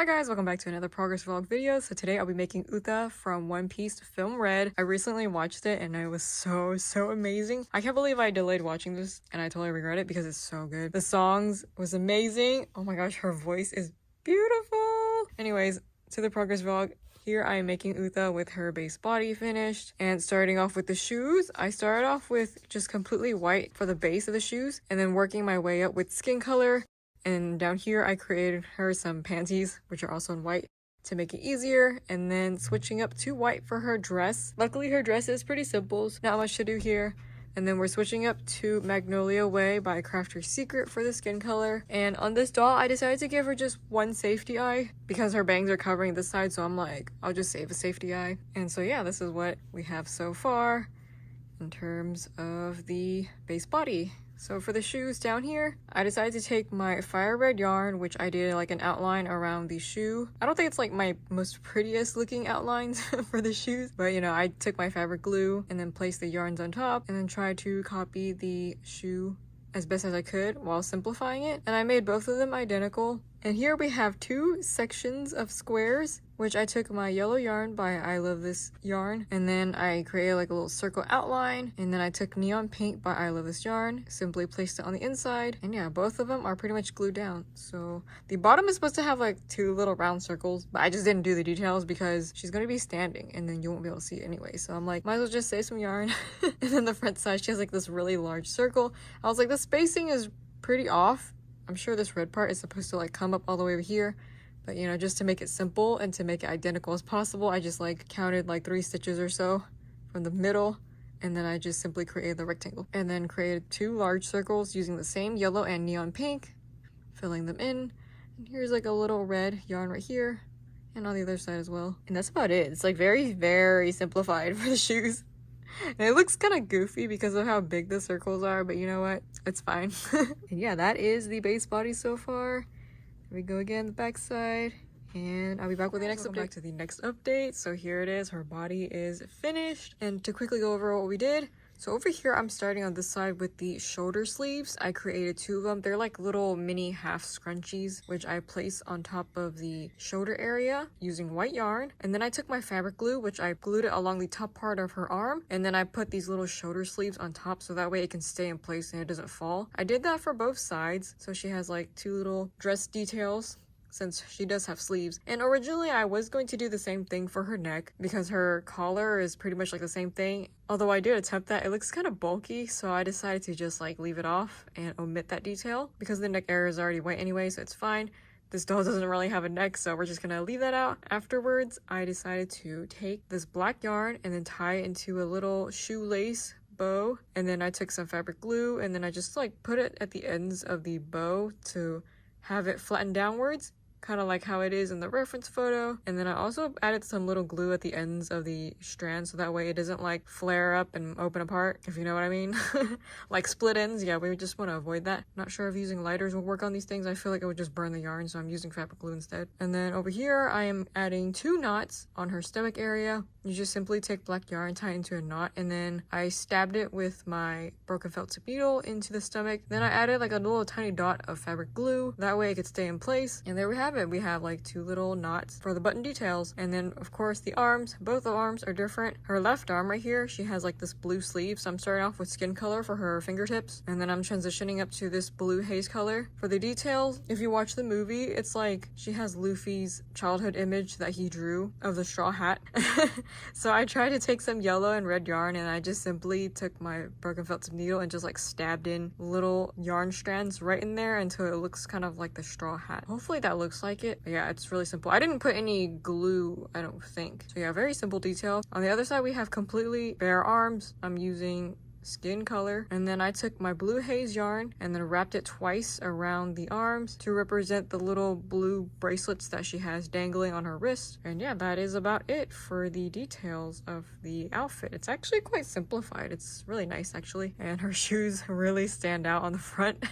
Hi guys, welcome back to another progress vlog video. So today I'll be making Uta from One Piece Film Red. I recently watched it and it was so amazing. I can't believe I delayed watching this and I totally regret it because it's so good. The songs was amazing. Oh my gosh, her voice is beautiful. Anyways, to the progress vlog. Here I am making Uta with her base body finished, and starting off with the shoes. I started off with just completely white for the base of the shoes and then working my way up with skin color. And down here I created her some panties, which are also in white to make it easier, and then switching up to white for her dress. Luckily her dress is pretty simple, so not much to do here. And then we're switching up to Magnolia Way by Crafter's Secret for the skin color. And on this doll, I decided to give her just one safety eye because her bangs are covering this side, so I'm like, I'll just save a safety eye. And so yeah, this is what we have so far in terms of the base body. So for the shoes down here, I decided to take my fire red yarn, which I did like an outline around the shoe. I don't think it's like my most prettiest looking outlines for the shoes, but you know, I took my fabric glue and then placed the yarns on top and then tried to copy the shoe as best as I could while simplifying it. And I made both of them identical. And here we have two sections of squares, which I took my yellow yarn by I Love This Yarn, and then I created like a little circle outline, and then I took neon pink by I Love This Yarn, simply placed it on the inside, and yeah, both of them are pretty much glued down. So the bottom is supposed to have like two little round circles, but I just didn't do the details because she's gonna be standing and then you won't be able to see it anyway. So I'm like, might as well just save some yarn. And then the front side, she has like this really large circle. I was like, the spacing is pretty off. I'm sure this red part is supposed to like come up all the way over here, but you know, just to make it simple and to make it identical as possible, I just like counted like 3 stitches or so from the middle, and then I just simply created the rectangle and then created 2 large circles using the same yellow and neon pink, filling them in. And here's like a little red yarn right here and on the other side as well. And that's about it. It's like very simplified for the shoes. And it looks kind of goofy because of how big the circles are, but you know what? It's fine. And yeah, that is the base body so far. Here we go again, the back side. And I'll be back with the next update. Back to the next update. So here it is. Her body is finished. And to quickly go over what we did. So over here, I'm starting on this side with the shoulder sleeves. I created 2 of them. They're like little mini half scrunchies, which I place on top of the shoulder area using white yarn. And then I took my fabric glue, which I glued it along the top part of her arm. And then I put these little shoulder sleeves on top so that way it can stay in place and it doesn't fall. I did that for both sides. So she has like 2 little dress details, since she does have sleeves. And originally I was going to do the same thing for her neck because her collar is pretty much like the same thing. Although I did attempt that, it looks kind of bulky, so I decided to just like leave it off and omit that detail because the neck area is already white anyway, so it's fine. This doll doesn't really have a neck, so we're just gonna leave that out. Afterwards, I decided to take this black yarn and then tie it into a little shoelace bow, and then I took some fabric glue and then I just like put it at the ends of the bow to have it flatten downwards, kind of like how it is in the reference photo. And then I also added some little glue at the ends of the strand so that way it doesn't like flare up and open apart, if you know what I mean. Like split ends. Yeah, we just want to avoid that. Not sure if using lighters will work on these things. I feel like it would just burn the yarn, so I'm using fabric glue instead. And then over here I am adding 2 knots on her stomach area. You just simply take black yarn, tie it into a knot, and then I stabbed it with my broken felt tip needle into the stomach. Then I added like a little tiny dot of fabric glue. That way it could stay in place. And there we have it. We have like 2 little knots for the button details. And then of course the arms, both the arms are different. Her left arm right here, she has like this blue sleeve. So I'm starting off with skin color for her fingertips. And then I'm transitioning up to this blue haze color. For the details, if you watch the movie, it's like she has Luffy's childhood image that he drew of the straw hat. So I tried to take some yellow and red yarn and I just simply took my broken felt tip needle and just like stabbed in little yarn strands right in there until it looks kind of like the straw hat. Hopefully that looks like it. But yeah, it's really simple. I didn't put any glue, I don't think. So yeah, very simple detail. On the other side, we have completely bare arms. I'm using skin color, and then I took my blue haze yarn and then wrapped it twice around the arms to represent the little blue bracelets that she has dangling on her wrist. And yeah, that is about it for the details of the outfit. It's actually quite simplified. It's really nice actually, and her shoes really stand out on the front.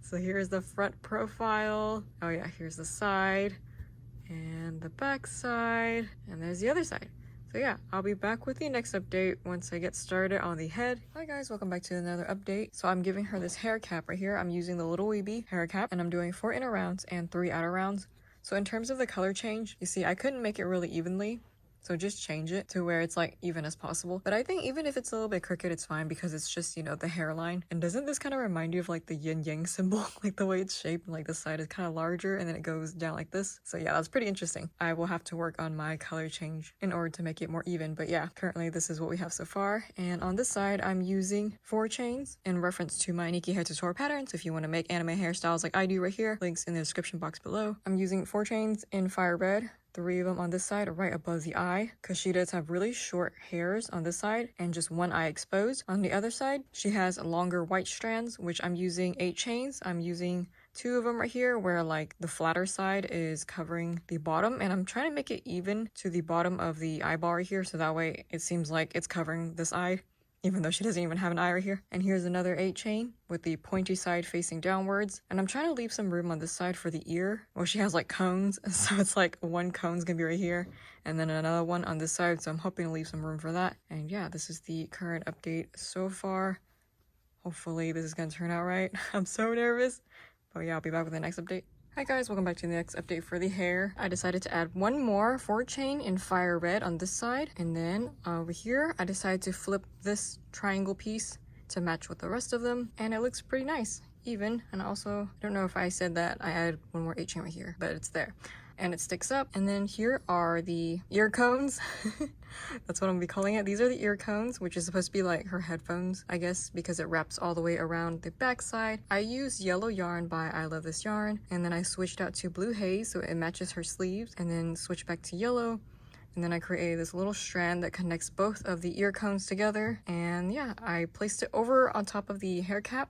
So here's the front profile. Oh yeah, here's the side and the back side, and there's the other side. So yeah, I'll be back with the next update once I get started on the head. Hi guys, welcome back to another update. So I'm giving her this hair cap right here. I'm using the Little Weeby hair cap and I'm doing 4 inner rounds and 3 outer rounds. So in terms of the color change, you see I couldn't make it really evenly. So just change it to where it's like even as possible. But I think even if it's a little bit crooked, it's fine because it's just, you know, the hairline. And doesn't this kind of remind you of like the yin yang symbol? Like the way it's shaped, like the side is kind of larger and then it goes down like this. So yeah, that's pretty interesting. I will have to work on my color change in order to make it more even. But yeah, currently this is what we have so far. And on this side, I'm using 4 chains in reference to my Nikki hair tutorial pattern. So if you want to make anime hairstyles like I do right here, links in the description box below. I'm using 4 chains in fire red. 3 of them on this side right above the eye because she does have really short hairs on this side and just 1 eye exposed. On the other side, she has longer white strands, which I'm using 8 chains. I'm using 2 of them right here where like the flatter side is covering the bottom, and I'm trying to make it even to the bottom of the eyeball right here so that way it seems like it's covering this eye, even though she doesn't even have an eye right here. And here's another 8 chain with the pointy side facing downwards. And I'm trying to leave some room on this side for the ear. Well, she has like cones, so it's like 1 cone's gonna be right here and then another one on this side. So I'm hoping to leave some room for that. And yeah, this is the current update so far. Hopefully this is gonna turn out right. I'm so nervous. But yeah, I'll be back with the next update. Hi guys, welcome back to the next update for the hair. I decided to add 1 more 4 chain in fire red on this side, and then over here I decided to flip this triangle piece to match with the rest of them, and it looks pretty nice, even. And also, I don't know if I said that I added 1 more 8 chain right here, but it's there. And it sticks up. And then here are the ear cones. That's what I'm gonna be calling it. These are the ear cones, which is supposed to be like her headphones, I guess, because it wraps all the way around the back side. I used yellow yarn by I Love This Yarn, and then I switched out to blue haze so it matches her sleeves, and then switched back to yellow. And then I created this little strand that connects both of the ear cones together. And yeah, I placed it over on top of the hair cap.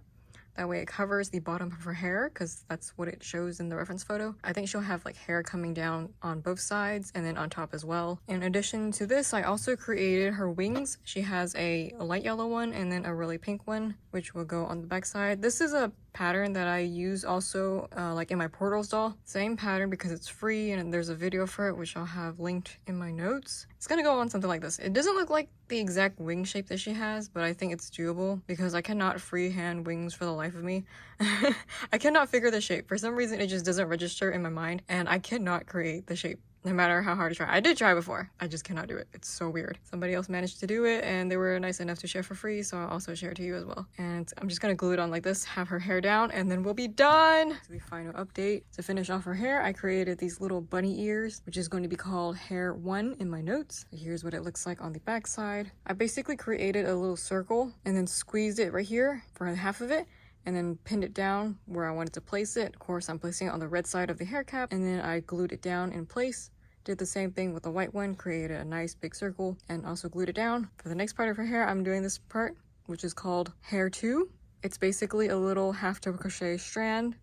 That way it covers the bottom of her hair because that's what it shows in the reference photo. I think she'll have like hair coming down on both sides and then on top as well. In addition to this, I also created her wings. She has a light yellow one and then a really pink one, which will go on the back side. This is a pattern that I use also like in my Portals doll. Same pattern because it's free and there's a video for it, which I'll have linked in my notes. It's gonna go on something like this. It doesn't look like the exact wing shape that she has, but I think it's doable because I cannot freehand wings for the life of me. I cannot figure the shape. For some reason, it just doesn't register in my mind, and I cannot create the shape. No matter how hard I try. I did try before. I just cannot do it. It's so weird. Somebody else managed to do it and they were nice enough to share for free, so I'll also share it to you as well. And I'm just gonna glue it on like this, have her hair down, and then we'll be done. To the final update. To finish off her hair, I created these little bunny ears, which is going to be called hair 1 in my notes. So here's what it looks like on the back side. I basically created a little circle and then squeezed it right here for half of it, and then pinned it down where I wanted to place it. Of course, I'm placing it on the red side of the hair cap, and then I glued it down in place. Did the same thing with the white one, created a nice big circle, and also glued it down. For the next part of her hair, I'm doing this part, which is called hair 2. It's basically a little half double crochet strand.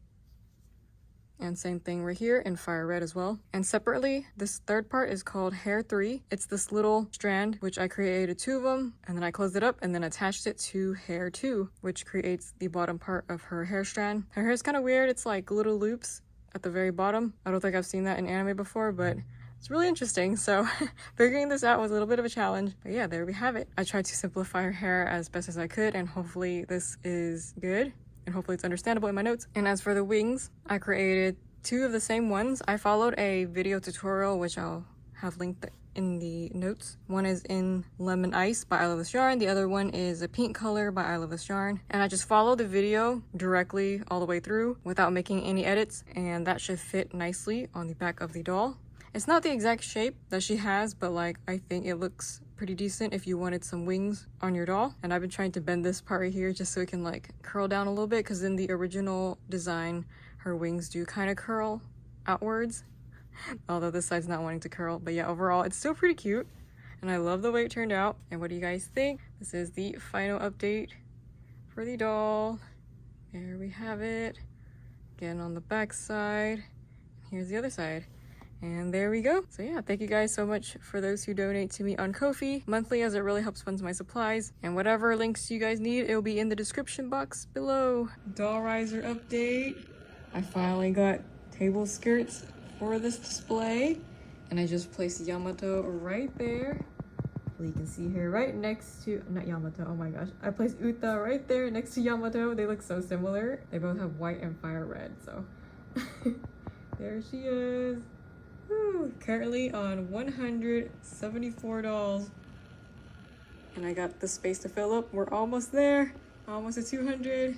And same thing right here in fire red as well. And separately, this third part is called hair 3. It's this little strand, which I created 2 of them, and then I closed it up and then attached it to hair 2, which creates the bottom part of her hair strand. Her hair is kind of weird. It's like little loops at the very bottom. I don't think I've seen that in anime before, but it's really interesting. So figuring this out was a little bit of a challenge, but yeah, there we have it. I tried to simplify her hair as best as I could, and hopefully this is good and hopefully it's understandable in my notes. And as for the wings, I created 2 of the same ones. I followed a video tutorial, which I'll have linked in the notes. One is in Lemon Ice by I Love This Yarn. The other one is a pink color by I Love This Yarn. And I just followed the video directly all the way through without making any edits, and that should fit nicely on the back of the doll. It's not the exact shape that she has, but like I think it looks pretty decent if you wanted some wings on your doll. And I've been trying to bend this part right here just so it can like curl down a little bit, because in the original design her wings do kind of curl outwards, although this side's not wanting to curl. But yeah, overall it's still pretty cute and I love the way it turned out. And what do you guys think? This is the final update for the doll. There we have it. Again on the back side. Here's the other side. And there we go. So yeah, thank you guys so much for those who donate to me on Ko-fi monthly, as it really helps fund my supplies. And whatever links you guys need, it'll be in the description box below. Doll riser update. I finally got table skirts for this display, and I just placed Yamato right there. Well, you can see her right next to, not Yamato, oh my gosh. I placed Uta right there next to Yamato. They look so similar. They both have white and fire red, so. There she is. Woo. Currently on $174. And I got the space to fill up. We're almost there. Almost at 200.